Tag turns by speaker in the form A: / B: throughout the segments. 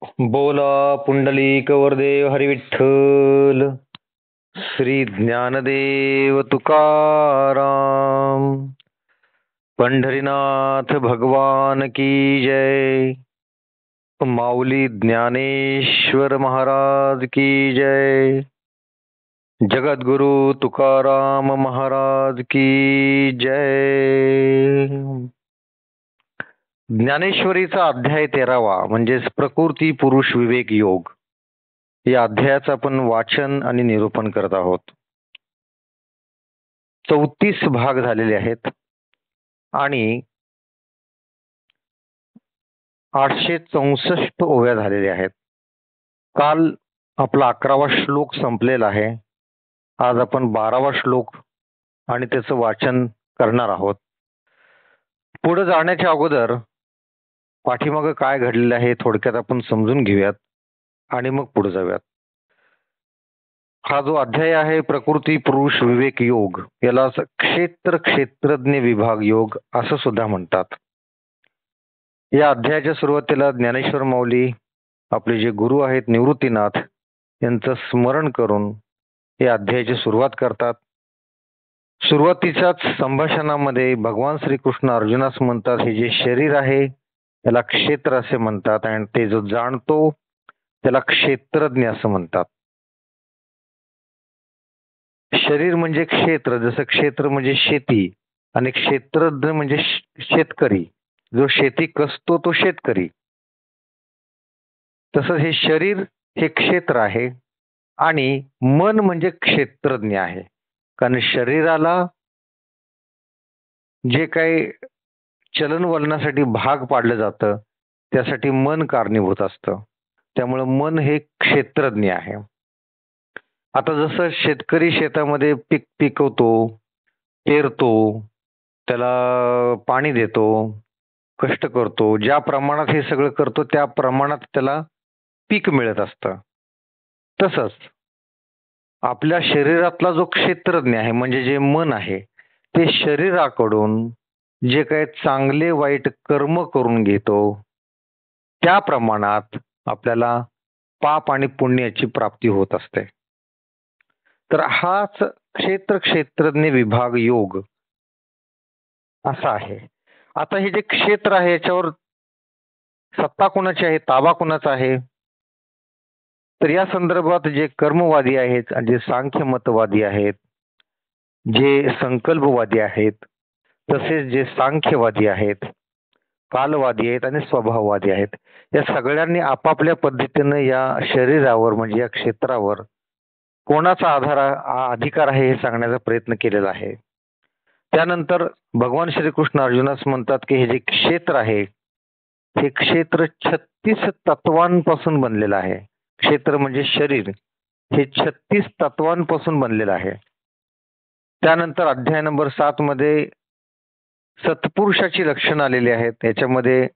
A: बोला पुंडलिक वरदेव हरी विठ्ठल. श्री ज्ञानदेव तुकाराम. पंढरीनाथ भगवान की जय. माऊली ज्ञानेश्वर महाराज की जय. जगद्गुरु तुकाराम महाराज की जय. ज्ञानेश्वरीचा अध्याय 13वा म्हणजेच प्रकृती पुरुष विवेक योग या अध्यायाचं आपण वाचन आणि निरूपण करत आहोत. 34 भाग झालेले आहेत आणि 864 ओव्या झालेल्या आहेत. काल आपला 11वा श्लोक संपलेला आहे. आज आपण 12वा श्लोक आणि त्याचं वाचन करणार आहोत. पुढे जाण्याच्या अगोदर पाठीमागं काय घडलेलं आहे थोडक्यात आपण समजून घेऊयात आणि मग पुढे जाऊयात. हा जो अध्याय आहे प्रकृती पुरुष विवेक योग याला क्षेत्रज्ञ विभाग योग असं सुद्धा म्हणतात. या अध्यायाच्या सुरुवातीला ज्ञानेश्वर माऊली आपले जे गुरु आहेत निवृत्तीनाथ यांचं स्मरण करून या अध्यायाची सुरुवात करतात. सुरुवातीच्याच संभाषणामध्ये भगवान श्रीकृष्ण अर्जुनास म्हणतात, हे जे शरीर आहे याला क्षेत्र असे म्हणतात आणि ते जो जाणतो त्याला क्षेत्रज्ञ असं म्हणतात. शरीर म्हणजे क्षेत्र, जसं क्षेत्र म्हणजे शेती आणि क्षेत्रज्ञ म्हणजे शेतकरी. जो शेती कसतो तो शेतकरी. तसंच हे शरीर हे क्षेत्र आहे आणि मन म्हणजे क्षेत्रज्ञ आहे. कारण शरीराला जे काही चलनवलनासाठी भाग पाडलं जातं त्यासाठी मन कारणीभूत असतं. त्यामुळं मन हे क्षेत्रज्ञ आहे. आता जसं शेतकरी शेतामध्ये पीक पिकवतो, पेरतो, त्याला पाणी देतो, कष्ट करतो, ज्या प्रमाणात हे सगळं करतो त्या प्रमाणात त्याला पीक मिळत असतं. तसंच आपल्या शरीरातला जो क्षेत्रज्ञ आहे म्हणजे जे मन आहे ते शरीराकडून जे काही चांगले वाईट कर्म करून घेतो त्या प्रमाणात आपल्याला पाप आणि पुण्याची प्राप्ती होत असते. तर हाच क्षेत्रज्ञ विभाग योग असा आहे. आता हे जे क्षेत्र आहे याच्यावर सत्ता कोणाची आहे, ताबा कोणाचा आहे? तर या संदर्भात जे कर्मवादी आहेत, जे सांख्यमतवादी आहेत, जे संकल्पवादी आहेत, तसेच जे सांख्यवादी आहेत, कालवादी आहेत आणि स्वभाववादी आहेत, या सगळ्यांनी आपापल्या पद्धतीनं या शरीरावर म्हणजे या क्षेत्रावर कोणाचा अधिकार आहे हे सांगण्याचा प्रयत्न केलेला आहे. त्यानंतर भगवान श्रीकृष्ण अर्जुनास म्हणतात की हे जे क्षेत्र आहे हे क्षेत्र 36 तत्वांपासून बनलेलं आहे. क्षेत्र म्हणजे शरीर हे 36 तत्वांपासून बनलेलं आहे. त्यानंतर अध्याय नंबर 7 मध्ये सत्पुरुषाची लक्षणं आलेली आहेत. याच्यामध्ये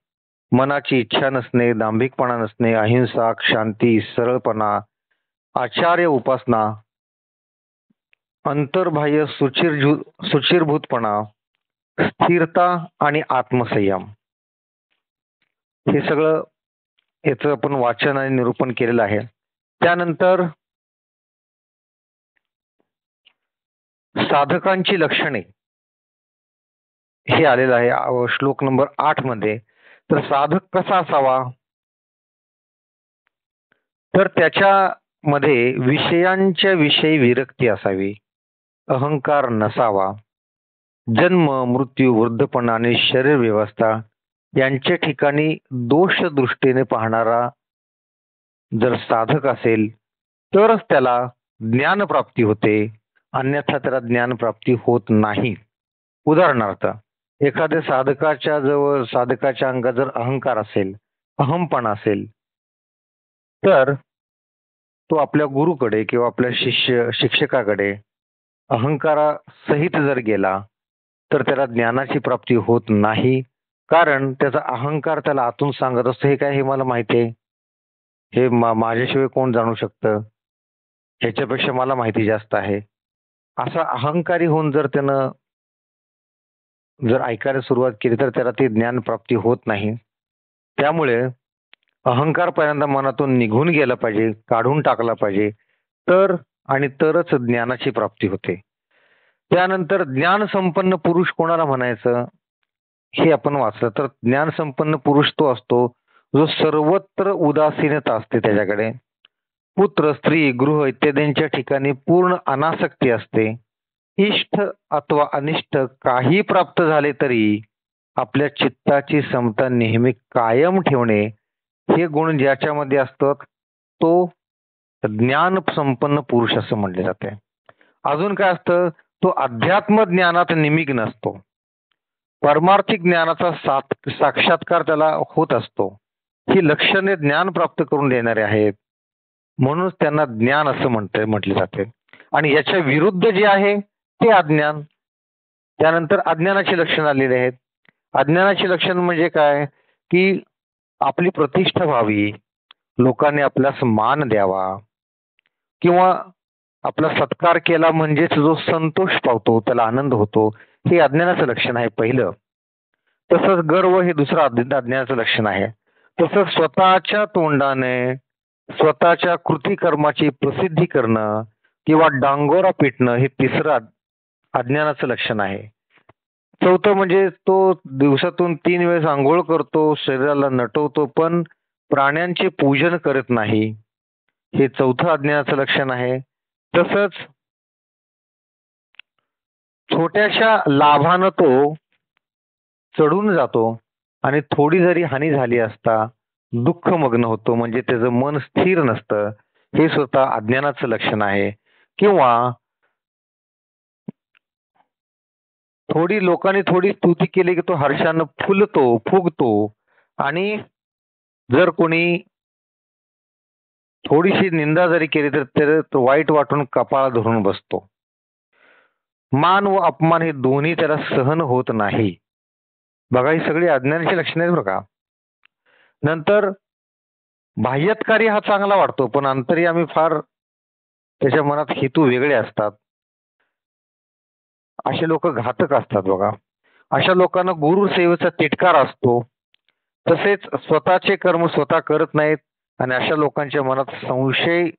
A: मनाची इच्छा नसणे, दांभिकपणा नसणे, अहिंसा, शांती, सरळपणा, आचार्य उपासना, अंतर्बाह्य सुचिरभूतपणा, स्थिरता आणि आत्मसंयम हे सगळं याचं आपण वाचन आणि निरूपण केलेलं आहे. त्यानंतर साधकांची लक्षणे हे आलेलं आहे श्लोक नंबर 8 मध्ये. तर साधक कसा असावा? तर त्याच्यामध्ये विषयांच्या विषयी विरक्ती असावी, अहंकार नसावा, जन्म मृत्यू वृद्धपणा आणि शरीर व्यवस्था यांच्या ठिकाणी दोष दृष्टीने पाहणारा जर साधक असेल तरच त्याला ज्ञानप्राप्ती होते, अन्यथा त्याला ज्ञानप्राप्ती होत नाही. उदाहरणार्थ एखाद्या साधकाच्या अंगात जर अहंकार असेल, अहमपणा असेल, तर तो आपल्या गुरुकडे किंवा आपल्या शिक्षकाकडे अहंकारासहित जर गेला तर त्याला ज्ञानाची प्राप्ती होत नाही. कारण त्याचा अहंकार त्याला आतून सांगत असतो, हे काय, हे मला माहिती आहे, हे माझ्याशिवाय कोण जाणू शकतं, ह्याच्यापेक्षा मला माहिती जास्त आहे. असा अहंकारी होऊन जर त्यानं जर ऐकायला सुरुवात केली तर त्याला ती ज्ञान प्राप्ती होत नाही. त्यामुळे अहंकार पहिल्यांदा मनातून निघून गेला पाहिजे, काढून टाकला पाहिजे, तरच ज्ञानाची प्राप्ती होते. त्यानंतर ज्ञान संपन्न पुरुष कोणाला म्हणायचं हे आपण वाचलं तर ज्ञान संपन्न पुरुष तो असतो जो सर्वत्र उदासीनता असते त्याच्याकडे. पुत्र, स्त्री, गृह इत्यादींच्या ठिकाणी पूर्ण अनासक्ती असते. इष्ट अथवा अनिष्ट काही प्राप्त झाले तरी आपल्या चित्ताची समता नेहमी कायम ठेवणे हे गुण ज्याच्यामध्ये असतात तो ज्ञान संपन्न पुरुष असं म्हटले जाते. अजून काय असतं, तो अध्यात्म ज्ञानात निमग्न असतो. परमार्थिक ज्ञानाचा साक्षात्कार त्याला होत असतो. ही लक्षणे ज्ञान प्राप्त करून देणारे आहेत, म्हणूनच त्यांना ज्ञान असं म्हटले जाते. आणि याच्या विरुद्ध जे आहे ते अज्ञान. त्यानंतर अज्ञानाची लक्षण आलेली आहेत. अज्ञानाची लक्षण म्हणजे काय की आपली प्रतिष्ठा व्हावी, लोकांनी आपल्यास मान द्यावा किंवा आपला सत्कार केला म्हणजेच जो संतोष पावतो त्याला आनंद होतो, हे अज्ञानाचं लक्षण आहे पहिलं. तसंच गर्व हे दुसरं अज्ञानाचं लक्षण आहे. तसंच स्वतःच्या तोंडाने स्वतःच्या कृती कर्माची प्रसिद्धी करणं किंवा डांगोरा पिटणं हे तिसरं अज्ञानाचं लक्षण आहे. चौथं म्हणजे तो दिवसातून 3 वेळेस आंघोळ करतो, शरीराला नटवतो, पण प्राण्यांचे पूजन करत नाही, हे चौथं अज्ञानाचं लक्षण आहे. तसंच छोट्याशा लाभानं तो चढून जातो आणि थोडी जरी हानी झाली असता दुःखमग्न होतो, म्हणजे त्याचं मन स्थिर नसतं, हे स्वतः अज्ञानाचं लक्षण आहे. किंवा लोकांनी थोडी स्तुती केली की तो हर्षानं फुलतो, फुगतो, आणि जर कोणी थोडीशी निंदा जरी केली तर तो वाईट वाटून कपाळ धरून बसतो. मान व अपमान हे दोन्ही त्याला सहन होत नाही. बघा, ही सगळी अज्ञानाची लक्षणे आहेत बरं का. नंतर बाह्यत्कारी हा चांगला वाटतो, पण अंतर्यामी फार त्याच्या मनात हेतू वेगळे असतात. असे लोक घातक असतात बघा. अशा लोकांना गुरु सेवेचा तिटकार असतो. तसेच स्वतःचे कर्म स्वतः करत नाहीत आणि अशा लोकांच्या मनात संशय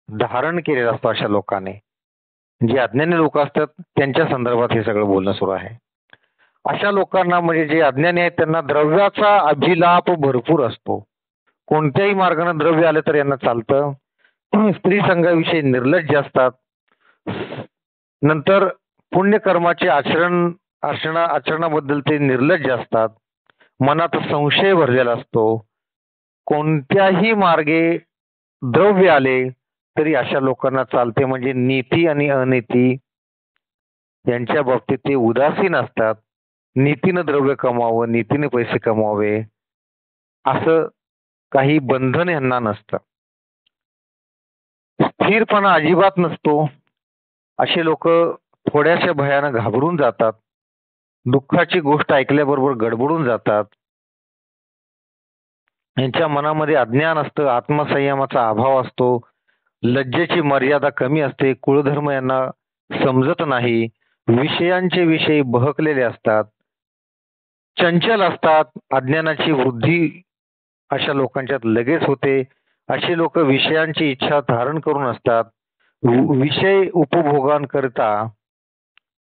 A: धारण केलेला असतो. अशा लोकांनी, जे अज्ञानी लोक असतात त्यांच्या संदर्भात हे सगळं बोलणं सुरू आहे. अशा लोकांना म्हणजे जे अज्ञानी आहेत त्यांना द्रव्याचा अभिलाप भरपूर असतो. कोणत्याही मार्गाने द्रव्य आलं तर यांना चालतं. स्त्री संघाविषयी निर्लज्ज असतात. नंतर पुण्यकर्माचे आचरणाबद्दल ते निर्लज्ज असतात. मनात संशय भरलेला असतो. कोणत्याही मार्गे द्रव्य आले तरी अशा लोकांना चालते, म्हणजे नीती आणि अनीती यांच्या बाबतीत ते उदासीन असतात. नीतीनं द्रव्य कमावं, नीतीने पैसे कमवावे असं काही बंधन यांना नसतं. स्थिरपणा अजिबात नसतो. असे लोक थोड्याशा भयानं घाबरून जातात. दुःखाची गोष्ट ऐकल्याबरोबर गडबडून जातात. यांच्या मनामध्ये अज्ञान असतं, आत्मसंयमाचा अभाव असतो, लज्जेची मर्यादा कमी असते, कुळधर्म यांना समजत नाही, विषयांचे विषयी बहकलेले असतात, चंचल असतात. अज्ञानाची वृद्धी अशा लोकांच्यात लगेच होते. असे लोक विषयांची इच्छा धारण करून असतात. विषय उपभोगांकरिता,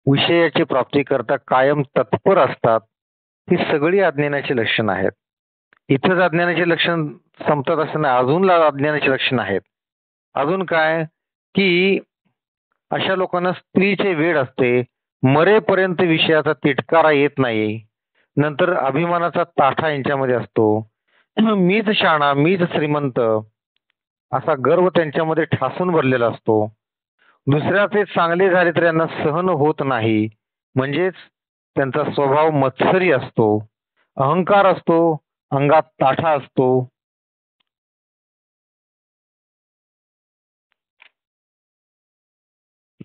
A: विषयाची प्राप्ती करता कायम तत्पर असतात. ही सगळी अज्ञानाची लक्षण आहेत. इथंच अज्ञानाचे लक्षण संपतात असं नाही, अजून अज्ञानाची लक्षण आहेत. अजून काय की अशा लोकांना स्त्रीचे वेड असते, मरेपर्यंत विषयाचा तिटकारा येत नाही. नंतर अभिमानाचा ताठा यांच्यामध्ये असतो. मीच शाणा, मीच श्रीमंत असा गर्व त्यांच्यामध्ये ठासून भरलेला असतो. दुसऱ्याचे चांगले झाले तर यांना सहन होत नाही, म्हणजेच त्यांचा स्वभाव मत्सरी असतो. अहंकार असतो, अंगात ताठा असतो.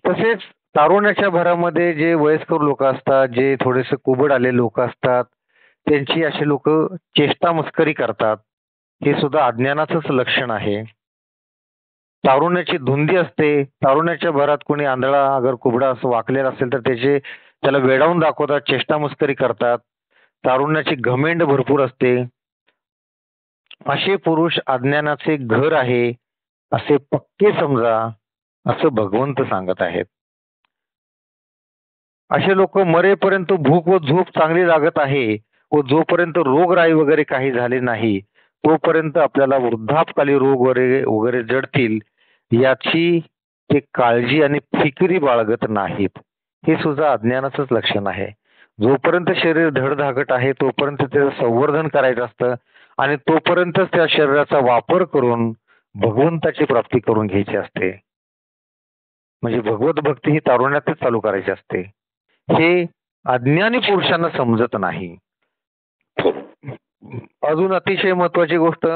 A: तसेच तारुण्याच्या भरामध्ये जे वयस्कर लोक असतात, जे थोडेसे कुबड आले लोक असतात, त्यांची असे लोक चेष्टा मस्करी करतात. हे सुद्धा अज्ञानाचंच लक्षण आहे. तारुण्याची धुंदी असते. तारुण्याच्या भरात कोणी आंधळा अगर कुबडा असं वाकलेला असेल तर त्याला वेडावून दाखवतात, चेष्टा मस्करी करतात. तारुण्याची घमेंड भरपूर असते. असे पुरुष अज्ञानाचे घर आहे असे पक्के समजा, असं भगवंत सांगत आहेत. असे लोक मरेपर्यंत भूक व झोप चांगली लागत आहे व जोपर्यंत रोगराई वगैरे काही झाले नाही तोपर्यंत आपल्याला वृद्धापकाली रोग वगैरे वगैरे जडतील याची ते काळजी आणि फिकिरी बाळगत नाहीत. हे सुद्धा अज्ञानाचंच लक्षण आहे. जोपर्यंत शरीर धडधाकट आहे तोपर्यंत त्याचं संवर्धन करायचं असतं आणि तोपर्यंतच त्या शरीराचा वापर करून भगवंताची प्राप्ती करून घ्यायची असते. म्हणजे भगवत भक्ती ही तारुण्यातच चालू करायची असते. हे अज्ञानी पुरुषांना समजत नाही. अजून अतिशय महत्वाची गोष्ट,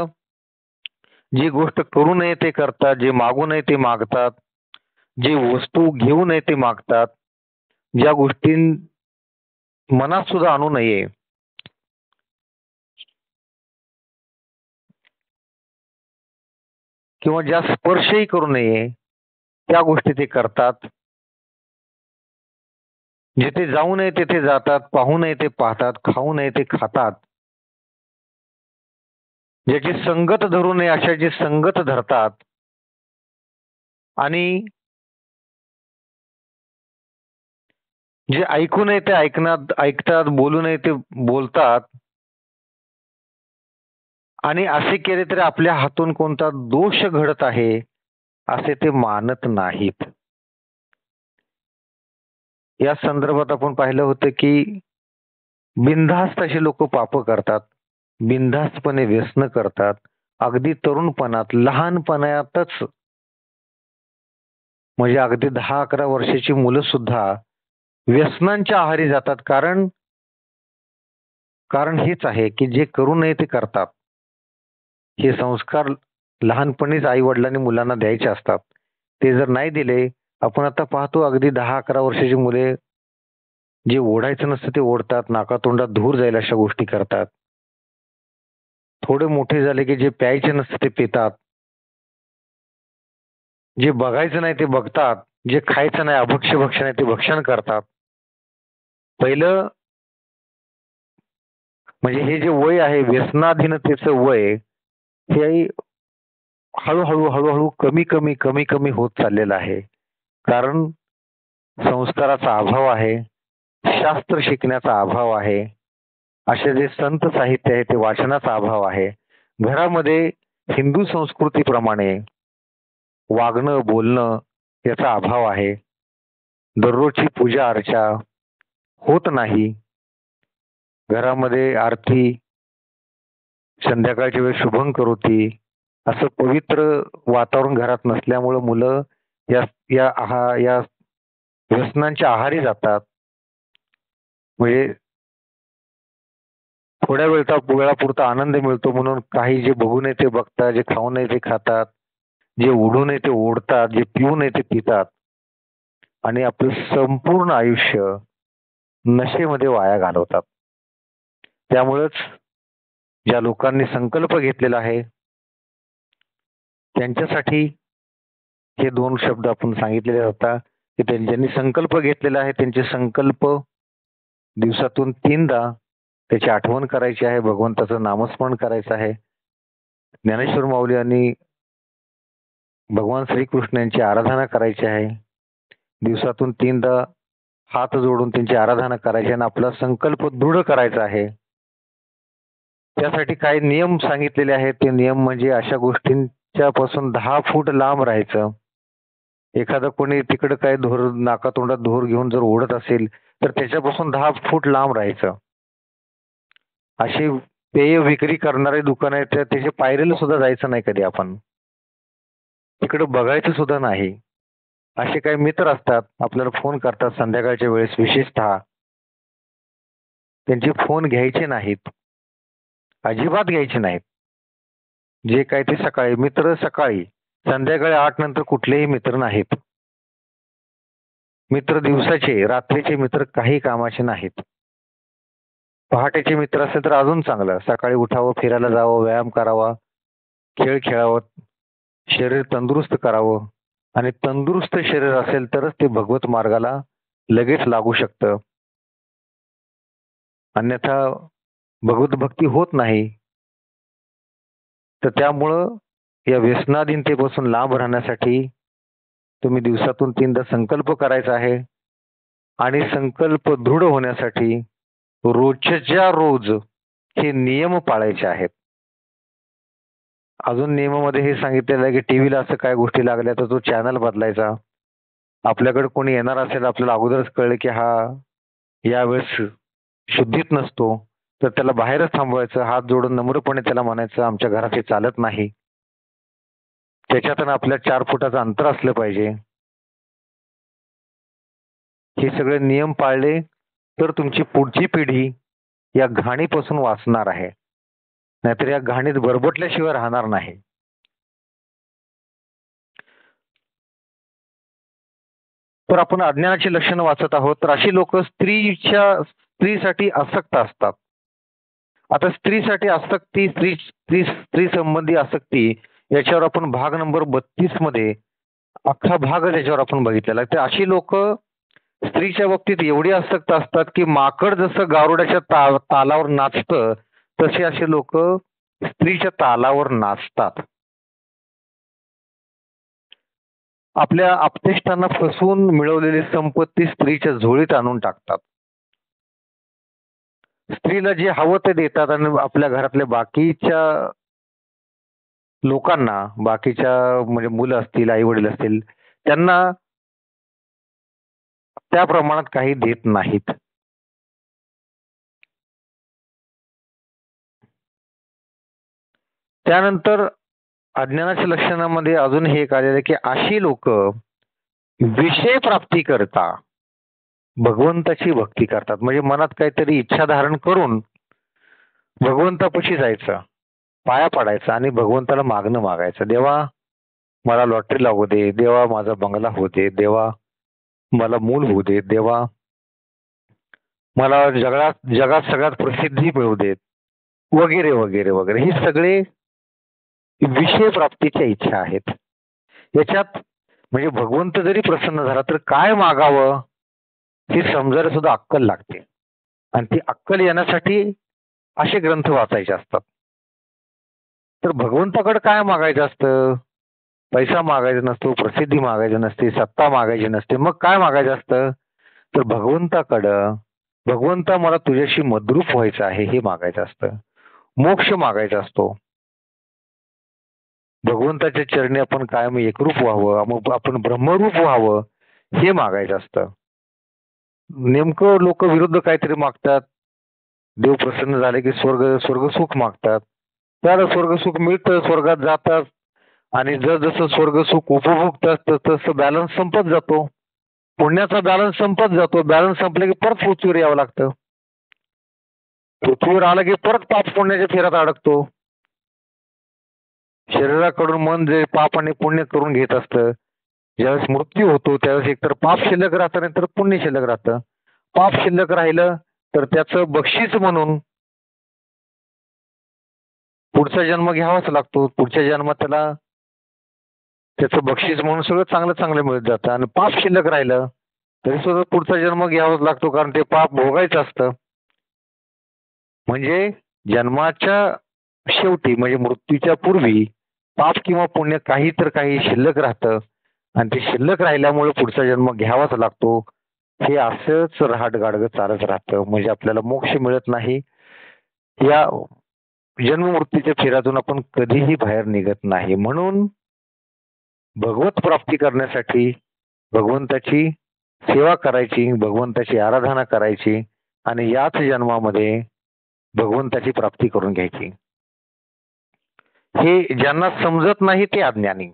A: जी गोष्ट करू नये ते करतात, जे मागू नये ते मागतात, जी वस्तू घेऊ नये ते मागतात, ज्या गोष्टी मनात सुद्धा आणू नये किंवा ज्या स्पर्शही करू नये त्या गोष्टी ते करतात. जिथे जाऊ नये तिथे जातात, पाहू नये ते पाहतात, खाऊ नये ते खातात. ज्याची संगत धरू नये अशाची संगत धरतात आणि जे ऐकू नये ते ऐकतात, बोलू नये ते बोलतात आणि असे केले तरी आपल्या हातून कोणता दोष घडत आहे असे ते मानत नाहीत. या संदर्भात आपण पाहिलं होतं की बिनधास्त असे लोक पाप करतात, बिनधास्तपणे व्यसन करतात. अगदी तरुणपणात लहानपणातच म्हणजे अगदी 10-11 वर्षाची मुलं सुद्धा व्यसनांच्या आहारी जातात. कारण हेच आहे की जे करू नये ते करतात. हे संस्कार लहानपणीच आई वडिलांनी मुलांना द्यायचे असतात. ते जर नाही दिले, आपण आता पाहतो अगदी 10-11 वर्षाची मुले जे ओढायचं नसतं ते ओढतात, नाकातोंडात धूर जाईल अशा गोष्टी करतात. थोडे मोठे झाले की जे प्यायचे नसतं ते पितात, जे बघायचं नाही ते बघतात, जे खायचं नाही अभक्ष्य भक्षण आहे ते भक्षण करतात. पहिलं म्हणजे हे जे वय आहे व्यसनाधीनतेचं वय हे हळूहळू कमी होत चाललेलं आहे. कारण संस्काराचा अभाव आहे, शास्त्र शिकण्याचा अभाव आहे, असे जे संत साहित्य आहे ते वाचनाचा अभाव आहे. घरामध्ये हिंदू संस्कृतीप्रमाणे वागणं बोलणं याचा अभाव आहे. दररोजची पूजा अर्चा होत नाही. घरामध्ये आरती, संध्याकाळच्या वेळेस शुभंकरोती असं पवित्र वातावरण घरात नसल्यामुळं मुलं या या व्यसनांच्या आहारी जातात. म्हणजे थोड्या वेळापुरता आनंद मिळतो म्हणून काही जे बघू नये ते बघतात, जे खाऊ नये ते खातात, जे ओढू नये ते ओढतात, जे पिऊ नये ते पितात आणि आपलं संपूर्ण आयुष्य नशेमध्ये वाया घालवतात. त्यामुळेच ज्या लोकांनी संकल्प घेतलेला आहे त्यांच्यासाठी हे 2 शब्द आपण सांगितलेले होता की ज्यांनी संकल्प घेतलेला आहे त्यांचे संकल्प दिवसातून 3दा त्याची आठवण करायची आहे, भगवंताचं नामस्मरण करायचं आहे. ज्ञानेश्वर माऊली यांनी भगवान श्रीकृष्ण यांची आराधना करायची आहे. दिवसातून 3दा हात जोडून त्यांची आराधना करायची आणि आपला संकल्प दृढ करायचा आहे. त्यासाठी काही नियम सांगितलेले आहेत. ते नियम म्हणजे अशा गोष्टींच्या पासून 10 फूट लांब राहायचं. एखादा कोणी तिकडे काय नाकातोंडात धूर घेऊन जर ओढत असेल तर त्याच्यापासून 10 फूट लांब राहायचं. अशी पेय विक्री करणारे दुकान आहेत त्याच्या पायरीला सुद्धा जायचं नाही कधी आपण. तिकडे बघायचं सुद्धा नाही. असे काही मित्र असतात आपल्याला फोन करतात संध्याकाळच्या वेळेस विशेषतः, त्यांचे फोन घ्यायचे नाहीत, अजिबात घ्यायचे नाहीत. जे काय ते सकाळी मित्र सकाळी, संध्याकाळी 8 नंतर कुठलेही मित्र नाहीत. मित्र दिवसाचे, रात्रीचे मित्र काही कामाचे नाहीत. पहाटेचे मित्र असेल तर अजून चांगलं. सकाळी उठावं, फिरायला जावं, व्यायाम करावा, खेळ खेळावं, शरीर तंदुरुस्त करावं आणि तंदुरुस्त शरीर असेल तरच ते भगवत मार्गाला लगेच लागू शकतं. अन्यथा भगवत भक्ती होत नाही. तर त्यामुळं या व्यसनाधीनतेपासून लांब राहण्यासाठी तुम्ही दिवसातून 3दा संकल्प करायचा आहे आणि संकल्प दृढ होण्यासाठी रोजच्या रोज हे नियम पाळायचे आहेत. अजून नियमामध्ये हे सांगितलेलं आहे की टीव्हीला असं काय गोष्टी लागल्या तर तो चॅनल बदलायचा. आपल्याकडे कोणी येणार असेल, आपल्याला अगोदरच कळलं की हा यावेळेस शुद्धीत नसतो, तर त्याला बाहेरच थांबवायचं, हात जोडून नम्रपणे त्याला म्हणायचं आमच्या घरात हे चालत नाही. त्याच्यातून आपल्या 4 फुटाचं अंतर असलं पाहिजे. हे सगळे नियम पाळले तर तुमची पुढची पिढी या घाणीपासून वाचणार आहे, नाहीतर या घाणीत बरबटल्याशिवाय राहणार नाही. तर आपण अज्ञानाची लक्षणं वाचत आहोत. तर अशी लोक स्त्रीसाठी आसक्त असतात. आता स्त्रीसाठी आसक्ती, स्त्री संबंधी आसक्ती याच्यावर आपण भाग नंबर 32 मध्ये अख्खा भागच याच्यावर आपण बघितलेला आहे. तर अशी लोक स्त्रीच्या बाबतीत एवढी आसक्त असतात की माकड जसं गारुडाच्या तालावर नाचतं तसे असे लोक स्त्रीच्या तालावर नाचतात. आपल्या आप्तेष्टांना फसवून मिळवलेली संपत्ती स्त्रीच्या झोळीत आणून टाकतात. स्त्रीला जे हवं ते देतात आणि आपल्या घरातल्या बाकीच्या लोकांना, बाकीच्या म्हणजे मुलं असतील, आई वडील असतील, त्यांना त्या प्रमाणात काही देत नाहीत. त्यानंतर अज्ञानाच्या लक्षणामध्ये अजून हे एक आलेलं की अशी लोक विषय प्राप्ती करता भगवंताची भक्ती करतात. म्हणजे मनात काहीतरी इच्छा धारण करून भगवंतापाशी जायचं, पाया पडायचं आणि भगवंताला मागणं मागायचं. देवा मला लॉटरी लागू दे, देवा माझा बंगला होऊ दे, देवा मला मूल होऊ दे, देवा मला जगात सगळ्यात प्रसिद्धी मिळू देत, वगैरे वगैरे वगैरे. ही सगळे विषय प्राप्तीच्या इच्छा आहेत. याच्यात म्हणजे भगवंत जरी प्रसन्न झाला तर काय मागावं हे समजायला सुद्धा अक्कल लागते. आणि ती अक्कल येण्यासाठी असे ग्रंथ वाचायचे असतात. तर भगवंताकडे काय मागायचं असतं? पैसा मागायचा नसतो, प्रसिद्धी मागायची नसते, सत्ता मागायची नसते. मग काय मागायचं असतं? तर भगवंताकडं भगवंता मला तुझ्याशी मद्रूप व्हायचं आहे हे मागायचं असतं. मोक्ष मागायचा असतो. भगवंताच्या चरणी आपण कायम एकरूप व्हावं, आपण ब्रह्मरूप व्हावं हे मागायचं असतं. नेमकं लोक विरुद्ध काहीतरी मागतात. देव प्रसन्न झाले की स्वर्गसुख मागतात. त्याला स्वर्गसुख मिळतं, स्वर्गात जातात आणि जसं स्वर्गसुख उपभोगतात तसं बॅलन्स संपत जातो. पुण्याचा बॅलन्स संपत जातो. बॅलन्स संपले की परत पृथ्वीवर यावं लागतं. पृथ्वीवर आलं की परत पाप पुण्याच्या फेऱ्यात अडकतो. शरीराकडून मन जे पाप आणि पुण्य करून घेत असतं, ज्यावेळेस मृत्यू होतो त्यावेळेस एकतर पाप शिल्लक राहतं नाही तर पुण्य शिल्लक राहतं. पाप शिल्लक राहिलं तर त्याचं बक्षीस म्हणून पुढचा जन्म घ्यावाच लागतो. पुढच्या जन्मात त्याला त्याचं बक्षीस म्हणून सगळं चांगलं चांगलं मिळत जातं. आणि पाप शिल्लक राहिलं तरी सुद्धा पुढचा जन्म घ्यावाच लागतो, कारण ते पाप भोगायचं असतं. म्हणजे जन्माच्या शेवटी म्हणजे मृत्यूच्या पूर्वी पाप किंवा पुण्य काही तर काही शिल्लक राहतं आणि ते शिल्लक राहिल्यामुळे पुढचा जन्म घ्यावाच लागतो. हे असंच रहाटगाडगं चालत राहतं. म्हणजे आपल्याला मोक्ष मिळत नाही. या जन्म मृत्यूच्या फेऱ्यातून आपण कधीही बाहेर निघत नाही. म्हणून भगवत प्राप्ती करण्यासाठी भगवंताची सेवा करायची, भगवंताची आराधना करायची आणि याच जन्मामध्ये भगवंताची प्राप्ती करून घ्यायची. हे ज्यांना समजत नाही ते अज्ञानी.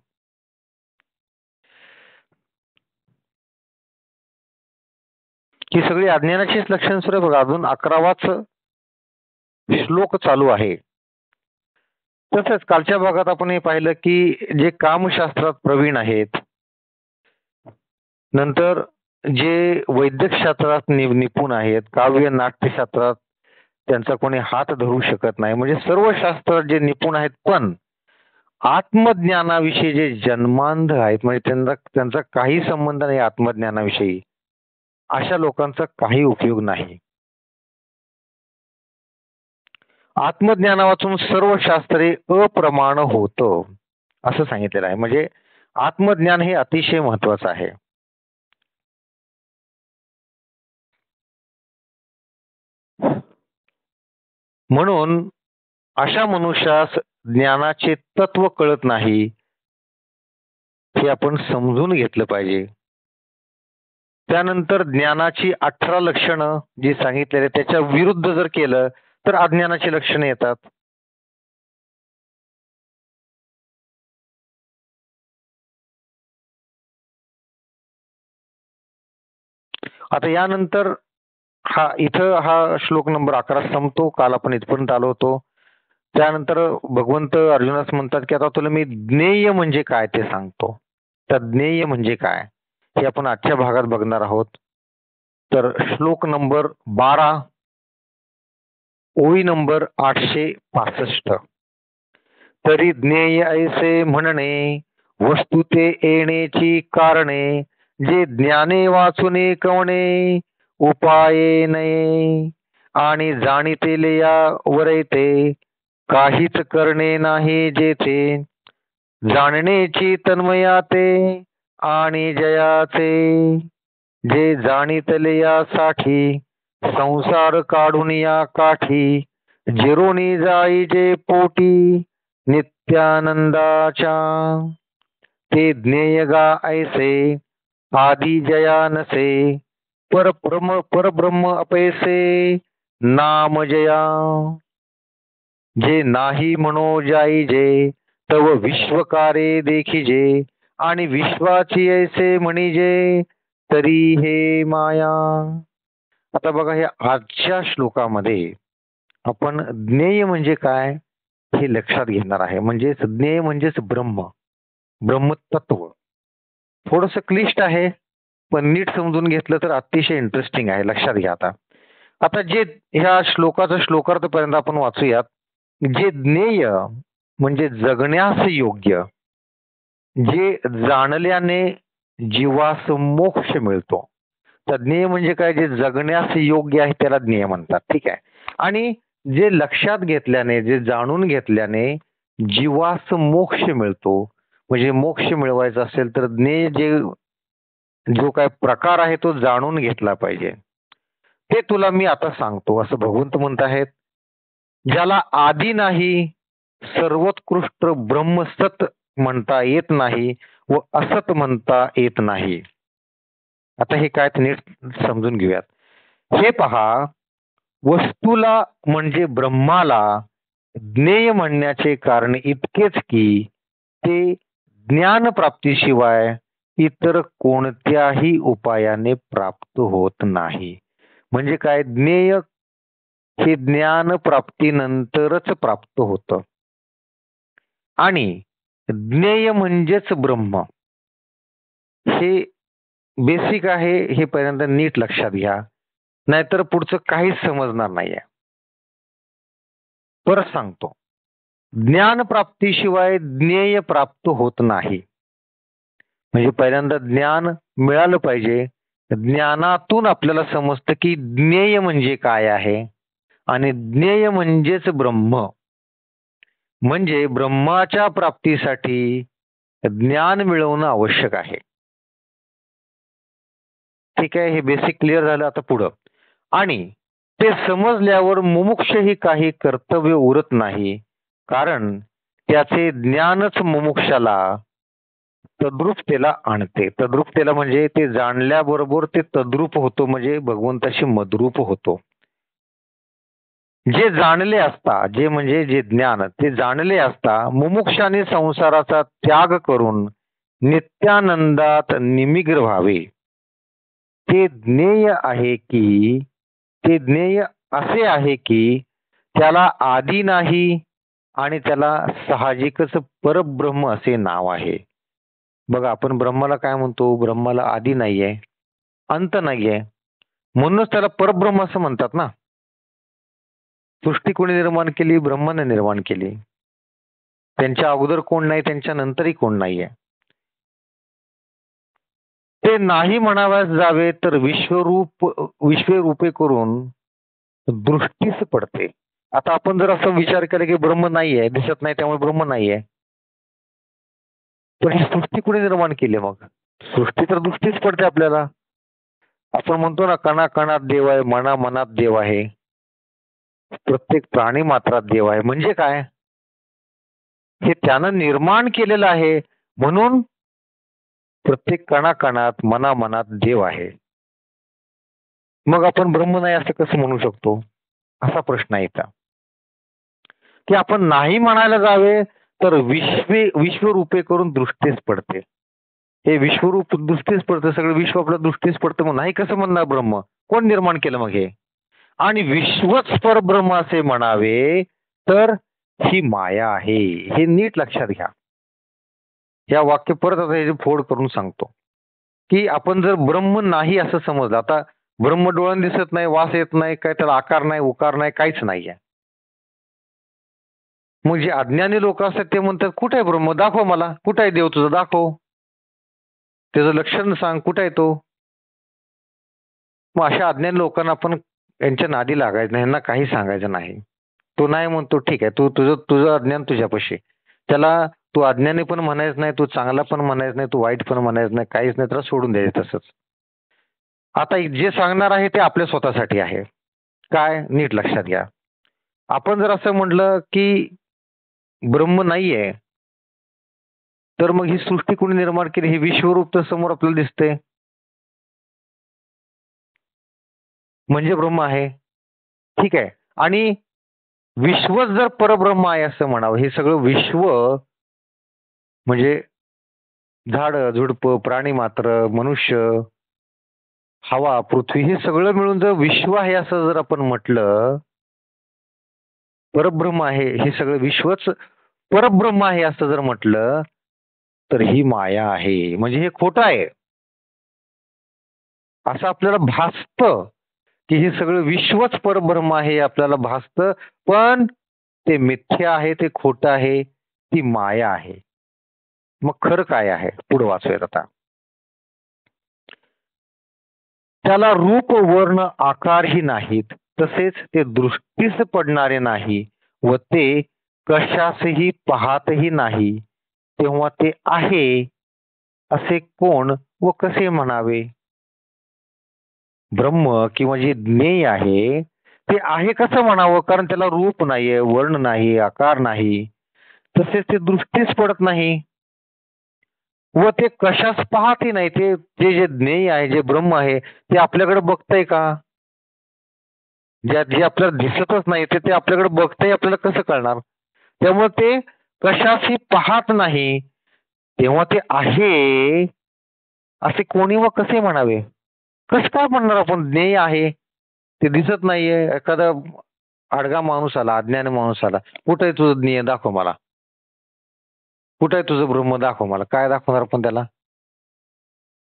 A: ही सगळी अज्ञानाचीच लक्षण सुरू बघा. अजून 11वाच श्लोक चालू आहे. तसंच कालच्या भागात आपण हे पाहिलं की जे कामशास्त्रात प्रवीण आहेत, नंतर जे वैद्यक शास्त्रात निपुण आहेत, काव्य नाट्यशास्त्रात त्यांचा कोणी हात धरू शकत नाही, म्हणजे सर्व शास्त्रात जे निपुण आहेत पण आत्मज्ञानाविषयी जे जन्मांध आहेत, म्हणजे त्यांचा काही संबंध नाही आत्मज्ञानाविषयी, अशा लोकांचा काही उपयोग नाही. आत्मज्ञाना वाचून सर्व शास्त्रे अप्रमाण होतं असं सांगितलेलं आहे. म्हणजे आत्मज्ञान हे अतिशय महत्वाचं आहे. म्हणून अशा मनुष्यास ज्ञानाचे तत्व कळत नाही हे आपण समजून घेतलं पाहिजे. त्यानंतर ज्ञानाची 18 लक्षणं जी सांगितलेली त्याच्या विरुद्ध जर केलं तर अज्ञानाची लक्षणं येतात. आता यानंतर हा श्लोक नंबर 11 संपतो. काल आपण इथपर्यंत आलो होतो. त्यानंतर भगवंत अर्जुनास म्हणतात की आता तुला मी ज्ञेय म्हणजे काय ते सांगतो. तर ज्ञेय म्हणजे काय हे आपण आजच्या भागात बघणार आहोत. तर श्लोक नंबर 12 ओळी नंबर 865. तरी ज्ञेय ऐसे म्हणणे वस्तू ते येण्याची कारणे जे ज्ञाने वाचुने कवणे उपाये नये आणि जाणीतेले या वरैते काहीच करणे नाही जेथे जाणण्याची तन्मयाते आणि जयाचे जे जाणीतले यासाठी संसार काढून या काठी जिरोनी जाई जे पोटी नित्यानंदाच्या ते ज्ञेयगा ऐसे आदि जया नसे परब्रह्म अपैसे नाम जया जे नाही म्हणो जाई जे तव विश्वकारे देखिजे आणि विश्वाची ऐसे म्हणिजे तरी हे माया. आता बघा हे आजच्या श्लोकामध्ये आपण ज्ञेय म्हणजे काय हे लक्षात घेणार आहे. म्हणजेच ज्ञेय म्हणजेच ब्रह्मतत्व. थोडस क्लिष्ट आहे पण नीट समजून घेतलं तर अतिशय इंटरेस्टिंग आहे. लक्षात घ्या. आता जे ह्या श्लोकाचा श्लोकार्थ पर्यंत आपण वाचूयात. जे ज्ञेय म्हणजे जगण्यास योग्य, जे जाणल्याने जीवास मोक्ष मिळतो. तर ज्ञेय म्हणजे काय, जे जगण्यास योग्य आहे त्याला ज्ञेय म्हणतात. ठीक आहे. आणि जे लक्षात घेतल्याने, जे जाणून घेतल्याने जीवास मोक्ष मिळतो. म्हणजे मोक्ष मिळवायचा असेल तर ज्ञेय जो काय प्रकार आहे तो जाणून घेतला पाहिजे. ते तुला मी आता सांगतो असं भगवंत म्हणत आहेत. ज्याला आदी नाही, सर्वोत्कृष्ट ब्रह्मसत म्हणता येत नाही व असत म्हणता येत नाही. आता हे काय नीट समजून घेऊयात. हे पहा, वस्तूला म्हणजे ब्रह्माला ज्ञेय म्हणण्याचे कारण इतकेच की ते ज्ञान प्राप्तीशिवाय इतर कोणत्याही उपायाने प्राप्त होत नाही. म्हणजे काय, ज्ञेय हे ज्ञान प्राप्तीनंतरच प्राप्त होतं. आणि ज्ञेय म्हणजेच ब्रह्म हे बेसिक आहे. हे पहिल्यांदा नीट लक्षात घ्या, नाहीतर पुढचं काहीच समजणार नाहीये. परत सांगतो, ज्ञान प्राप्तीशिवाय ज्ञेय प्राप्त होत नाही. म्हणजे पहिल्यांदा ज्ञान मिळालं पाहिजे. ज्ञानातून आपल्याला समजतं की ज्ञेय म्हणजे काय आहे. आणि ज्ञेय म्हणजेच ब्रह्म. म्हणजे ब्रह्माच्या प्राप्तीसाठी ज्ञान मिळवणं आवश्यक आहे. ठीक आहे. हे बेसिक क्लिअर झालं. आता पुढं, आणि ते समजल्यावर मुमुक्षही काही कर्तव्य उरत नाही, कारण त्याचे ज्ञानच मुमुक्षाला तद्रूपतेला आणते. तद्रूपतेला म्हणजे ते जाणल्याबरोबर ते तद्रूप होतो, म्हणजे भगवंताशी मद्रूप होतो. जे जाणले असता, जे म्हणजे जे ज्ञान ते जाणले असता मुमुक्षाने संसाराचा त्याग करून नित्यानंदात निमिग्र व्हावे. ते ज्ञेय आहे की ते ज्ञेय असे आहे की त्याला आदी नाही आणि त्याला साहजिकच परब्रह्म असे नाव आहे. बघा, आपण ब्रह्माला काय म्हणतो, ब्रह्माला आदी नाहीये, अंत नाहीये, म्हणूनच त्याला परब्रह्म असं म्हणतात ना. सृष्टी कोणी निर्माण केली, ब्रह्माने निर्माण केली. त्यांच्या अगोदर कोण नाही, त्यांच्या नंतरही कोण नाहीये. ते नाही म्हणाव्यास जावे तर विश्वरूपे करून दृष्टीस पडते. आता आपण जर असा विचार केला की ब्रह्म नाहीये, दिसत नाही त्यामुळे ब्रह्म नाहीये, पण ही सृष्टी कुणी निर्माण केली? मग सृष्टी तर दृष्टीच पडते आपल्याला. आपण म्हणतो ना, कणा कणात देव आहे, मना मनात देव आहे, प्रत्येक प्राणी मात्रात देव आहे. म्हणजे काय? हे त्यानं निर्माण केलेलं आहे, म्हणून प्रत्येक कणाकणात मना मनात देव आहे. मग आपण ब्रह्म नाही असं कसं म्हणू शकतो? असा प्रश्न आहे इथं. की आपण नाही म्हणायला जावे तर विश्वरूपे करून दृष्टीच पडते. हे विश्वरूप दृष्टीच पडतं, सगळं विश्व आपलं दृष्टीच पडतं, मग नाही कसं म्हणणार ब्रह्म? कोण निर्माण केलं मग हे? आणि विश्वच परब्रह्म असे म्हणावे तर ही माया आहे, हे नीट लक्षात घ्या. या वाक्य परत आता हे फोड करून सांगतो की आपण जर ब्रह्म नाही असं समजलं, आता ब्रह्म डोळ्याने दिसत नाही, वास येत नाही, काय त्याला आकार नाही, उकार नाही, काहीच नाहीये. मग जे अज्ञानी लोक असतात ते म्हणतात कुठे आहे ब्रह्म? दाखव मला, कुठे आहे देव तुझं? दाखव, त्याचं लक्षण सांग, कुठे आहे तो? मग अशा अज्ञानी लोकांना आपण यांच्या नादी लागायचं नाही, यांना काही सांगायचं नाही. तो नाही म्हणतो ठीक आहे, तू तुझं तुझं अज्ञान तुझ्यापाशी, त्याला तू अज्ञानी पण म्हणायचं नाही, तू चांगला पण म्हणायचं नाही, तू वाईट पण म्हणायचं नाही, काहीच नाही, त्याला सोडून द्यायचं तसंच. आता जे सांगणार आहे ते आपल्या स्वतःसाठी आहे. काय? नीट लक्षात घ्या. आपण जर असं म्हटलं की ब्रह्म नाहीये, तर मग ही सृष्टी कोणी निर्माण केली? हे विश्वरूप तर समोर आपल्याला दिसते, म्हणजे ब्रह्म आहे. ठीक आहे. आणि विश्वच जर परब्रह्म आहे असं म्हणावं, हे सगळं विश्व म्हणजे झाड झुडप, प्राणी मात्र, मनुष्य, हवा, पृथ्वी, हे सगळं मिळून जर विश्व आहे असं जर आपण म्हटलं, परब्रह्म आहे, हे सगळं विश्वच परब्रह्म आहे असं जर म्हटलं, तर ही माया आहे, म्हणजे हे खोटं आहे असं आपल्याला भासतं. की हे सगळं विश्वच परब्रह्म आहे आपल्याला भासतं, पण ते मिथ्या आहे, ते खोटं आहे, ती माया आहे. मग खरं काय आहे? पुढे वाचूयात आता. त्याला रूप वर्ण आकारही नाहीत, तसेच ते दृष्टीस पडणारे नाही व ते कशासही पाहतही नाही, तेव्हा ते आहे असे कोण व कसे म्हणावे? ब्रह्म किंवा जे ज्ञेय आहे ते आहे कसं म्हणावं? कारण त्याला रूप नाहीये, वर्ण नाही, आकार नाही, तसेच ते दृष्टीच पडत नाही व ते कशाच पाहतही नाही. ते जे जे ज्ञेय आहे, जे ब्रह्म आहे, ते आपल्याकडे बघतंय का? जे आपल्याला दिसतच नाही ते ते आपल्याकडे बघतंय, आपल्याला कसं कळणार? त्यामुळे ते कशाशी पाहत नाही, तेव्हा ते आहे असे कोणी व कसे म्हणावे? कसं काय म्हणणार आपण ज्ञेय आहे, ते दिसत नाहीये? एखादा आडगा माणूस आला, अज्ञानी माणूस आला, कुठं आहे तुझं ज्ञेय? दाखव मला. कुठं आहे तुझं ब्रह्म? दाखव मला. काय दाखवणार आपण त्याला?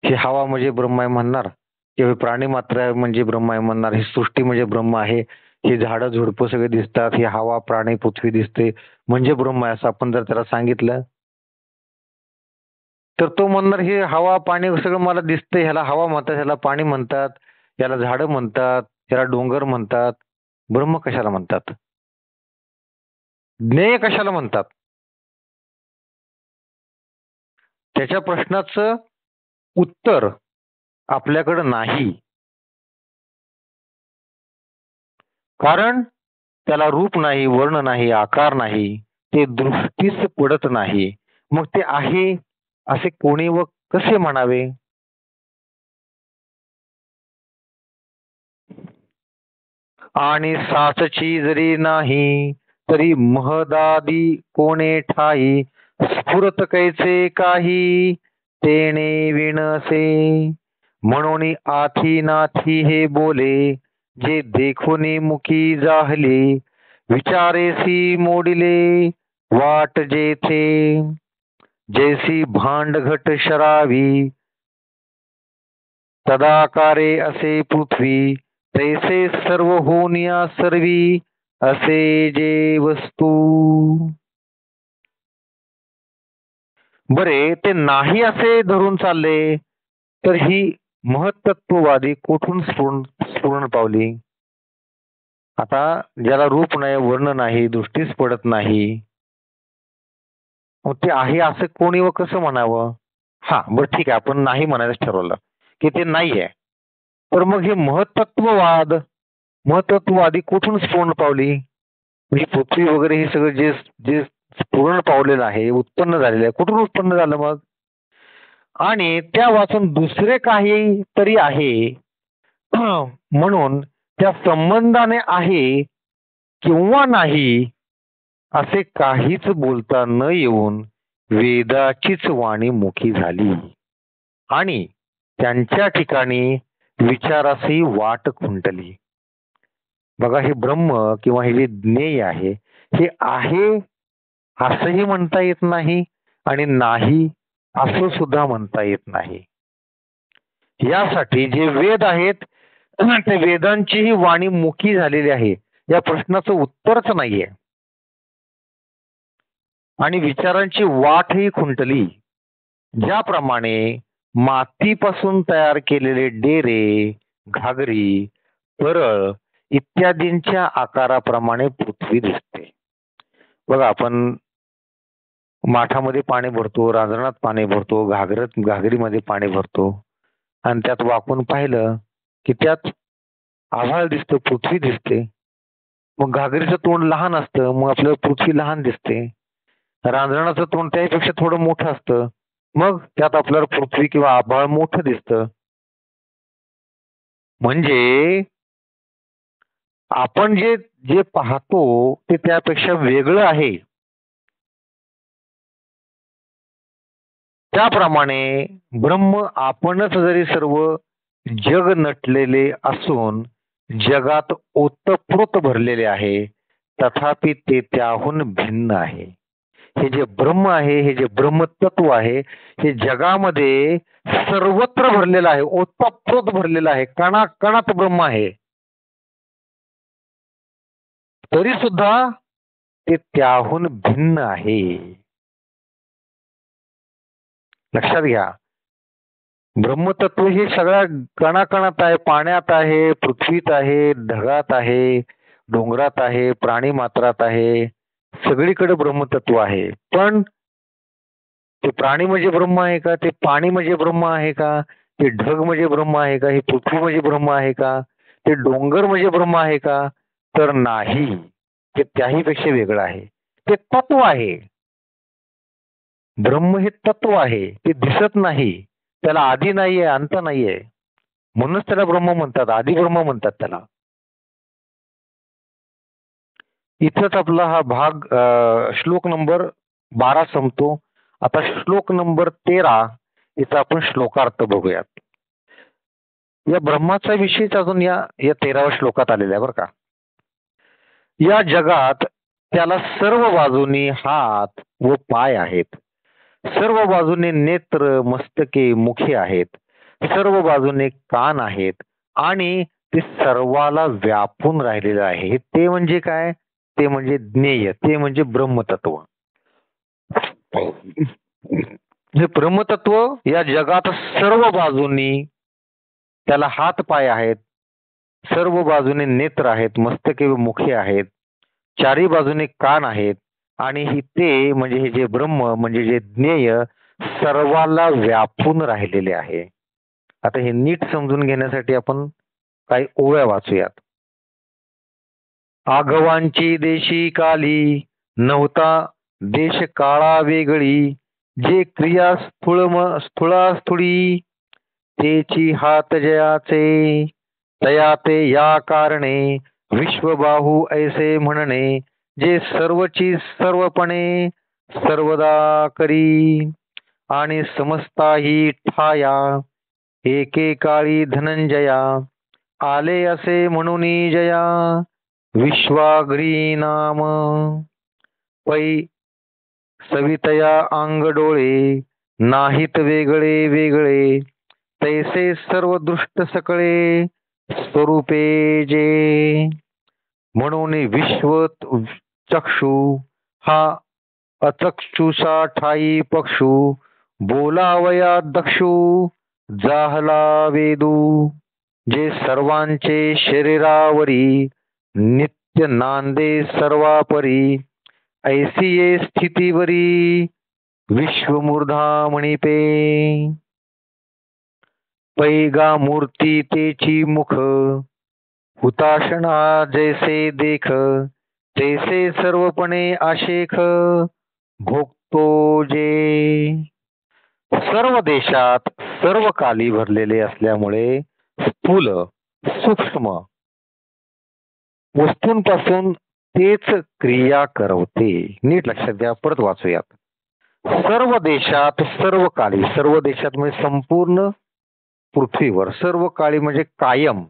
A: ही हवा म्हणजे ब्रह्म आहे म्हणणार, किंवा प्राणी मात्र म्हणजे ब्रह्म आहे म्हणणार, ही सृष्टी म्हणजे ब्रह्म आहे, ही झाडं झुडपं सगळे दिसतात, ही हवा, प्राणी, पृथ्वी दिसते म्हणजे ब्रह्म आहे असं आपण जर त्याला सांगितलं, तर तो म्हणणार हे हवा पाणी सगळं मला दिसतंय, ह्याला हवा म्हणतात, ह्याला पाणी म्हणतात, याला झाडं म्हणतात, ह्याला डोंगर म्हणतात, ब्रह्म कशाला म्हणतात? ज्ञेय कशाला म्हणतात? त्याच्या प्रश्नाचं उत्तर आपल्याकडं नाही, कारण त्याला रूप नाही, वर्ण नाही, आकार नाही, ते दृष्टीस पडत नाही. मग ते आहे असे कोणी व कसे म्हणावे? आणि साचची जरी नाही तरी महदादी कोणे ठाई, स्फुरत कैचे काही तेणे विणसे, म्हणून आथी नाथी हे बोले, जे देखुनी मुखी जाहले, विचारेसी मोडिले वाट जेथे, जैसी भांड घट शरावी, तदाकारे असे पृथ्वी, तैसे सर्व होनिया सर्वी, असे जे वस्तू. बरे, ते नाही असे धरून चालले तर ही महत्त्ववादी कोठून स्फुरण पावली? आता ज्याला रूप नाही, वर्ण नाही, दृष्टीच पडत नाही, मग ते आहे असं कोणी व कसं म्हणावं? हा बरं ठीक आहे, आपण नाही म्हणायचं ठरवलं की ते नाही आहे. तर मग हे महत्त्ववादी कुठून स्फुरण पावली? म्हणजे पृथ्वी वगैरे हे सगळं जे जे स्फुरण पावलेलं आहे, उत्पन्न झालेलं आहे, कुठून उत्पन्न झालं मग? आणि त्या वाचून दुसरे काही तरी आहे म्हणून त्या संबंधाने आहे किंवा नाही असे काहीच बोलता न येऊन वेदाचीच वाणी मुखी झाली आणि त्यांच्या ठिकाणी विचारासही वाट खुंटली. बघा, हे ब्रह्म किंवा हे जे ज्ञेय आहे, हे आहे असंही म्हणता येत नाही आणि नाही असं सुद्धा म्हणता येत नाही. यासाठी जे वेद आहेत ते वेदांची ही वाणी मुखी झालेली आहे, या प्रश्नाचं उत्तरच नाहीये. आणि विचारांची वाटही खुंटली. ज्याप्रमाणे मातीपासून तयार केलेले डेरे, घागरी, परळ इत्यादींच्या आकाराप्रमाणे पृथ्वी दिसते. बघा, आपण माठामध्ये पाणी भरतो, रांजणात पाणी भरतो, घागरीमध्ये पाणी भरतो आणि त्यात वाकून पाहिलं की त्यात आभाळ दिसतं, पृथ्वी दिसते. मग घागरीचं तोंड लहान असतं, मग आपल्याला पृथ्वी लहान दिसते. रांजणाचं तोंड त्यापेक्षा थोडं मोठं असतं, मग त्यात आपल्याला पृथ्वी किंवा आभाळ मोठं दिसतं. म्हणजे आपण जे जे पाहतो ते त्यापेक्षा वेगळं आहे. त्याप्रमाणे ब्रह्म आपणच जरी सर्व जग नटलेले असून जगात ओतप्रोत भरलेले आहे, तथापि ते त्याहून भिन्न आहे. हे जे ब्रह्म आहे, हे जे ब्रह्मतत्व आहे, हे जगामध्ये सर्वत्र भरलेलं आहे, ओतप्रोत भरलेलं आहे, कणाकणात ब्रह्म आहे. तरी सुद्धा ते त्याहून भिन्न आहे. लक्षात घ्या, ब्रह्मतत्व हे सगळ्या कणाकणात आहे, पाण्यात आहे, पृथ्वीत आहे, ढगात आहे, डोंगरात आहे, प्राणी मात्रात आहे, सगळीकडे ब्रह्मतत्व आहे. पण ते प्राणी म्हणजे ब्रह्म आहे का? ते पाणी म्हणजे ब्रह्म आहे का? ते ढग म्हणजे ब्रह्म आहे का? ही पृथ्वी म्हणजे ब्रह्म आहे का? ते डोंगर म्हणजे ब्रह्म आहे का? तर नाही, ते त्याही पेक्षा वेगळं आहे. ते तत्व आहे. ब्रह्म हे तत्व आहे, ते दिसत नाही, त्याला आधी नाहीये, अंत नाहीये, म्हणूनच त्याला ब्रह्म म्हणतात, आधी ब्रह्म म्हणतात त्याला. इथंच आपला हा भाग श्लोक नंबर 12 संपतो. आता श्लोक नंबर 13 इथं आपण श्लोकार्थ बघूयात. या ब्रह्माचा विषयच अजून या 13व्या श्लोकात आलेला आहे बरं का. या जगात त्याला सर्व बाजूनी हात व पाय आहेत, सर्व बाजूने नेत्र, मस्तके, मुखे आहेत, सर्व बाजूने कान आहेत आणि ते सर्वाला व्यापून राहिलेलं आहे. ते म्हणजे काय? ते म्हणजे ज्ञेय, ते म्हणजे ब्रह्मतत्व. हे ब्रह्मतत्व या जगात सर्व बाजूनी त्याला हात पाय आहेत, सर्व बाजूने नेत्र आहेत, मस्तके व मुखे आहेत, चारी बाजूने कान आहेत आणि ते म्हणजे हे जे ब्रह्म म्हणजे जे ज्ञेय सर्वाला व्यापून राहिलेले आहे. आता हे नीट समजून घेण्यासाठी आपण काही ओव्या वाचूयात. आघवांची देशी काली नव्हता देश काळा वेगळी, जे क्रिया स्थूळास्थूळी तेची हात जयाचे, तया ते या कारणे विश्वबाहू ऐसे म्हणणे, जे सर्वची सर्वपणे सर्वदा करी आणि समस्ताही ठाया एकेकाळी धनंजया, आले असे म्हणून जया विश्वाग्री नाम. पै सवितया अंग डोळे नाहीत वेगळे वेगळे, तैसे सर्व दृष्ट सकळे स्वरूपे जे. म्हणून विश्व चक्षु हा अचक्षुषा ठाई पक्षु, बोलावया दक्षु जाहला वेदू, जे सर्वांचे शरीरावरी नित्य नांदे सर्वापरी, ऐसी ये स्थितीवरी विश्वमूर्धा म्हणिपे. पैगा मूर्ती तेची मुख, हुताशना जैसे देख, तैसे सर्वपणे आशेख भोगतो जे. सर्व देशात सर्व काली भरलेले असल्यामुळे स्थूल सूक्ष्म वस्तूंपासून तेच क्रिया करवते. नीट लक्षात घ्या, परत वाचूयात. सर्व देशात सर्व काली, सर्व देशात म्हणजे संपूर्ण पृथ्वीवर, सर्व काळी म्हणजे कायम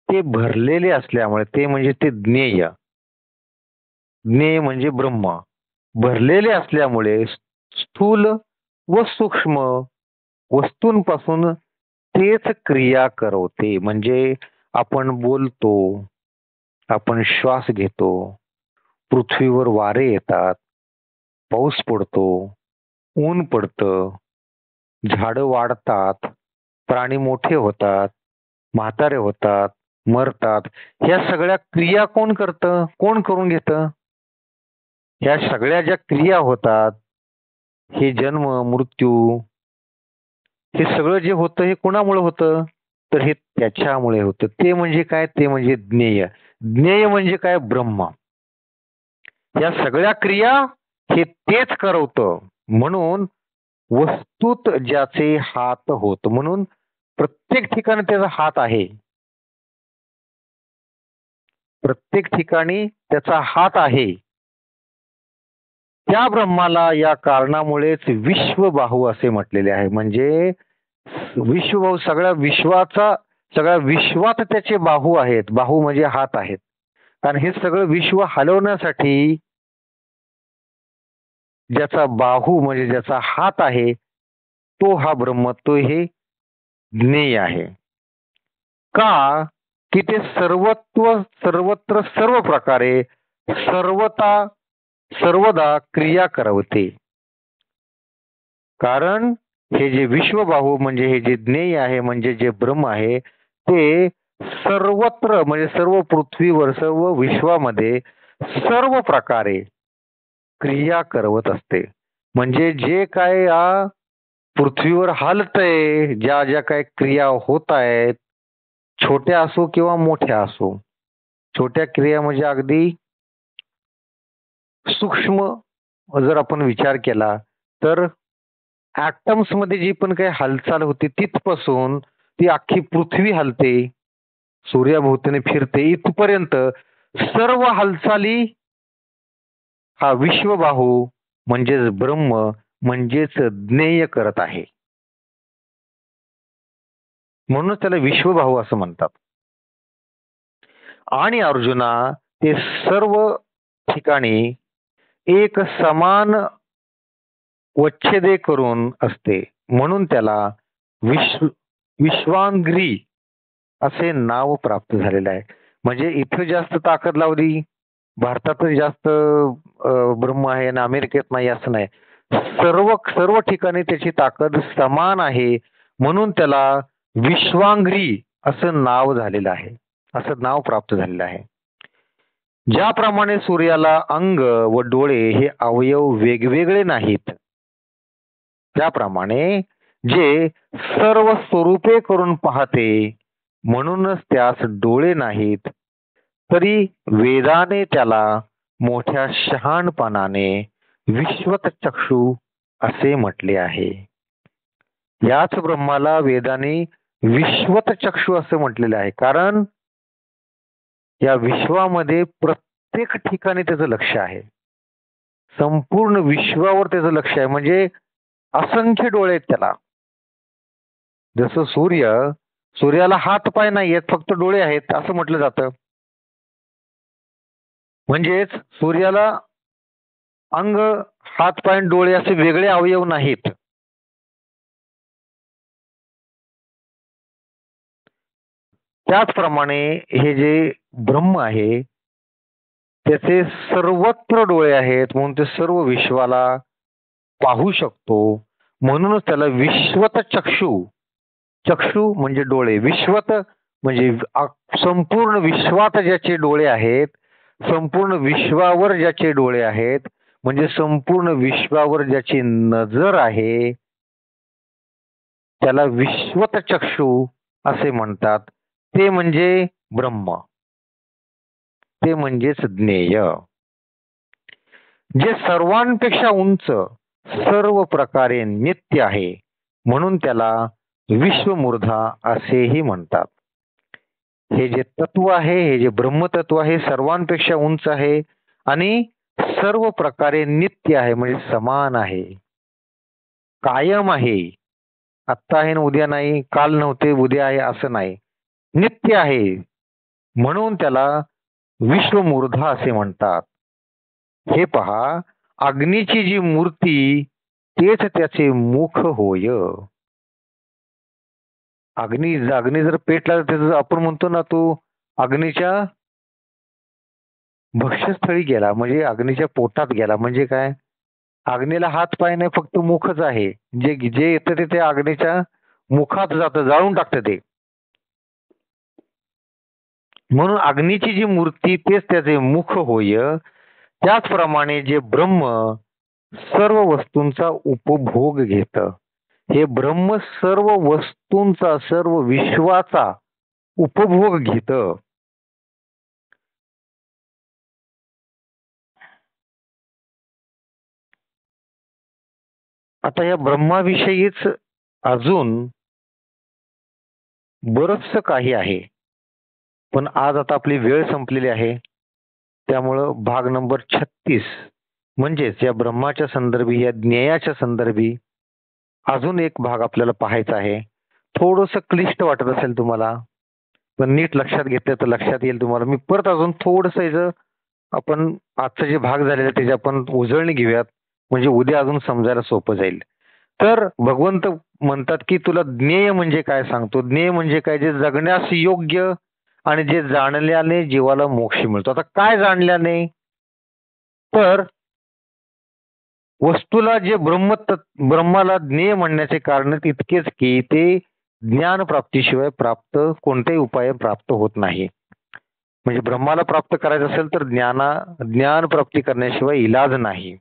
A: ते भरलेले असल्यामुळे, ते म्हणजे ते ज्ञेय, ज्ञेय म्हणजे ब्रह्म, भरलेले असल्यामुळे स्थूल व सूक्ष्म वस्तूंपासून तेच क्रिया करवते. म्हणजे आपण बोलतो, आपण श्वास घेतो, पृथ्वीवर वारे येतात, पाऊस पडतो, ऊन पडतं, झाडं वाढतात, प्राणी मोठे होतात, म्हातारे होतात, मरतात. ह्या सगळ्या क्रिया कोण करतं, कोण करून घेतं? ह्या सगळ्या ज्या क्रिया होतात, हे जन्म मृत्यू, हे सगळं जे होतं हे कोणामुळे होतं? तर हे त्याच्यामुळे होतं. ते म्हणजे काय? ते म्हणजे ज्ञेय. ज्ञेय म्हणजे काय? ब्रह्म. या सगळ्या क्रिया हे तेच करवतं. म्हणून वस्तूत ज्याचे हात होत, म्हणून प्रत्येक ठिकाणी त्याचा हात आहे. प्रत्येक ठिकाणी त्याचा हात आहे. त्या ब्रह्माला या कारणामुळेच विश्वबाहू असे म्हटलेले आहे. म्हणजे विश्वबाहू, सगळ्या विश्वाचा, सगळ्या विश्वात त्याचे बाहू आहेत. बाहू म्हणजे हात आहेत. कारण हे सगळं विश्व हलवण्यासाठी ज्याचा बाहू म्हणजे ज्याचा हात आहे, तो हा ब्रह्म, तो हे ज्ञेय आहे. का? की ते सर्वत्र सर्व प्रकारे सर्वदा क्रिया करवते. कारण हे जे विश्वबाहू म्हणजे हे जे ज्ञेय आहे, म्हणजे जे ब्रह्म आहे, ते सर्वत्र म्हणजे सर्व पृथ्वीवर, सर्व विश्वामध्ये सर्व प्रकारे क्रिया करवत असते. म्हणजे जे काय या पृथ्वीवर हालतंय, ज्या ज्या काय क्रिया होत आहेत, छोट्या असो किंवा मोठ्या असो, छोट्या क्रिया म्हणजे अगदी सूक्ष्म जर आपण विचार केला तर ॲटम्स मध्ये जी पण काही हालचाल होती तिथपासून ती अख्खी पृथ्वी हलते, सूर्याभोवतीने फिरते, इथपर्यंत सर्व हालचाली हा विश्वबाहू म्हणजेच ब्रह्म म्हणजेच ज्ञेय करत आहे. म्हणून त्याला विश्वबाहू असं म्हणतात. आणि अर्जुना, ते सर्व ठिकाणी एक समान वच्छेदे करून असते, म्हणून त्याला विश्वांग्री असे नाव प्राप्त झालेले आहे. म्हणजे इथं जास्त ताकद लावली, भारतातच जास्त ब्रह्म आहे आणि अमेरिकेत नाही असं नाही. सर्व ठिकाणी त्याची ताकद समान आहे, म्हणून त्याला विश्वांग्री असं नाव झालेलं आहे, असं नाव प्राप्त झालेलं आहे. ज्याप्रमाणे सूर्याला अंग व डोळे हे अवयव वेगवेगळे नाहीत, त्याप्रमाणे जे सर्व स्वरूपे करून पाहते, म्हणूनच त्यास डोळे नाहीत, तरी वेदाने त्याला मोठ्या शहाणपणाने विश्वत चक्षु असे म्हटले आहे. याच ब्रह्माला वेदाने विश्वत चक्षु असे म्हटलेले आहे. कारण या विश्वामध्ये प्रत्येक ठिकाणी त्याचं लक्ष आहे, संपूर्ण विश्वावर त्याचं लक्ष आहे. म्हणजे असंख्य डोळे आहेत त्याला. जसं सूर्याला हात पाय नाही आहेत, फक्त डोळे आहेत असं म्हटलं जातं. म्हणजेच सूर्याला अंग, हात पाय, डोळे असे वेगळे अवयव नाहीत. त्याचप्रमाणे हे जे ब्रह्म आहे त्याचे सर्वत्र डोळे आहेत, म्हणून ते सर्व विश्वाला पाहू शकतो. म्हणूनच त्याला विश्वत चक्षु, चक्षु म्हणजे डोळे, विश्वत म्हणजे संपूर्ण विश्वात ज्याचे डोळे आहेत, संपूर्ण विश्वावर ज्याचे डोळे आहेत, म्हणजे संपूर्ण विश्वावर ज्याची नजर आहे, त्याला विश्वतचक्षु असे म्हणतात. ते म्हणजे ब्रह्म, ते म्हणजेच ज्ञेय, जे सर्वांपेक्षा उंच, सर्व प्रकारे नित्य आहे, म्हणून त्याला विश्वमूर्धा असेही म्हणतात. हे जे तत्व आहे, हे जे ब्रह्मतत्व आहे, सर्वांपेक्षा उंच आहे आणि सर्व प्रकारे नित्य आहे, म्हणजे समान आहे, कायम आहे. आत्ता आहे ना उद्या नाही, काल नव्हते उद्या आहे असं नाही, नित्य आहे, म्हणून त्याला विश्वमूर्धा असे म्हणतात. हे पहा, अग्नीची जी मूर्ती तेच त्याचे मुख होय. अग्नी जर पेटला तर आपण म्हणतो ना, तो अग्नीच्या भक्ष्यस्थळी गेला, म्हणजे अग्नीच्या पोटात गेला. म्हणजे काय, अग्नीला हात पाय नाही, फक्त मुखच आहे. जे जे येतं ते त्या अग्नीच्या मुखात जातं, जाळून टाकतं ते. म्हणून अग्नीची जी मूर्ती तेच त्याचे मुख होय. त्याचप्रमाणे जे ब्रह्म सर्व वस्तूंचा उपभोग घेत, हे ब्रह्म सर्व वस्तूंचा, सर्व विश्वाचा उपभोग घेत. आता या ब्रह्माविषयीच अजून बरचसं काही आहे, पण आज आता आपली वेळ संपलेली आहे. त्यामुळं भाग नंबर 36 म्हणजेच या ब्रह्माच्या संदर्भी, या ज्ञेयाच्या संदर्भी अजून एक भाग आपल्याला पाहायचा आहे. थोडंसं क्लिष्ट वाटत असेल तुम्हाला, पण नीट लक्षात घेतलं तर लक्षात येईल तुम्हाला. मी परत अजून थोडंसं आपण आजचा जे भाग झालेला त्याची आपण उजळणी घेऊयात, म्हणजे उद्या अजून समजायला सोपं जाईल. तर भगवंत म्हणतात की तुला ज्ञेय म्हणजे काय सांगतो. ज्ञेय म्हणजे काय, जे जगण्यास योग्य आणि जे जाणल्याने जीवाला मोक्ष मिळतो. आता काय जाणल्याने, तर वस्तूला जे ब्रह्माला ज्ञेय म्हणण्याचे कारण इतकेच की ते ज्ञान प्राप्तीशिवाय कोणत्याही उपाय प्राप्त होत नाही. म्हणजे ब्रह्माला प्राप्त करायचं असेल तर ज्ञान प्राप्ती करण्याशिवाय इलाज नाही.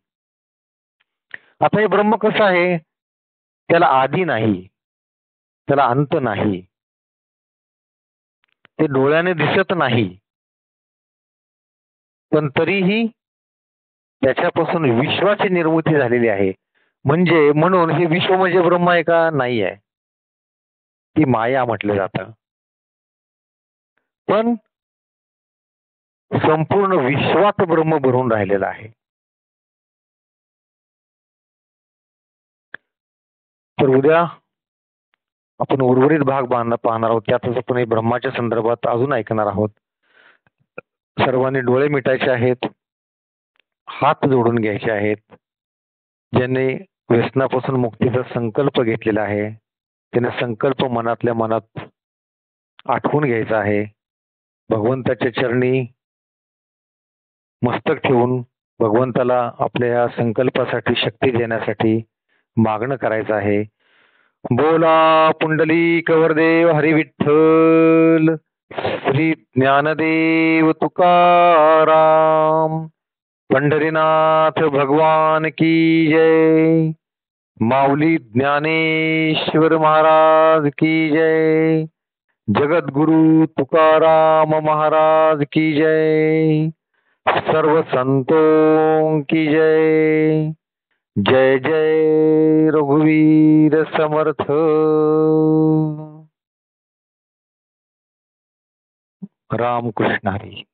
A: आता हे ब्रह्म कसं आहे, त्याला आधी नाही, त्याला अंत नाही, ते डोळ्याने दिसत नाही, पण तरीही त्याच्यापासून विश्वाची निर्मिती झालेली आहे. म्हणजे म्हणून हे विश्व म्हणजे ब्रह्म आहे का, नाही आहे, ती माया म्हटलं जातं. पण संपूर्ण विश्वात ब्रह्म भरून राहिलेला आहे. तर उद्या आपण उर्वरित भाग पाहणार आहोत. त्यातच आपण ब्रह्माच्या संदर्भात अजून ऐकणार आहोत. सर्वांनी डोळे मिटायचे आहेत, हात जोडून घ्यायचे आहेत. ज्यांनी व्यसनापासून मुक्तीचा संकल्प घेतलेला आहे, त्याने संकल्प मनातल्या मनात आठवून घ्यायचा आहे. भगवंताच्या चरणी मस्तक ठेवून भगवंताला आपल्या या संकल्पासाठी शक्ती देण्यासाठी मागणं करायचं आहे. बोला पुंडलिक वरदेव हरी विठ्ठल, श्री ज्ञानदेव तुकाराम, पंढरीनाथ भगवान की जय, माऊली ज्ञानेश्वर महाराज की जय, जगद्गुरु तुकाराम महाराज की जय, सर्व संतों की जय. जय जय रघुवीर समर्थ. रामकृष्ण हरी.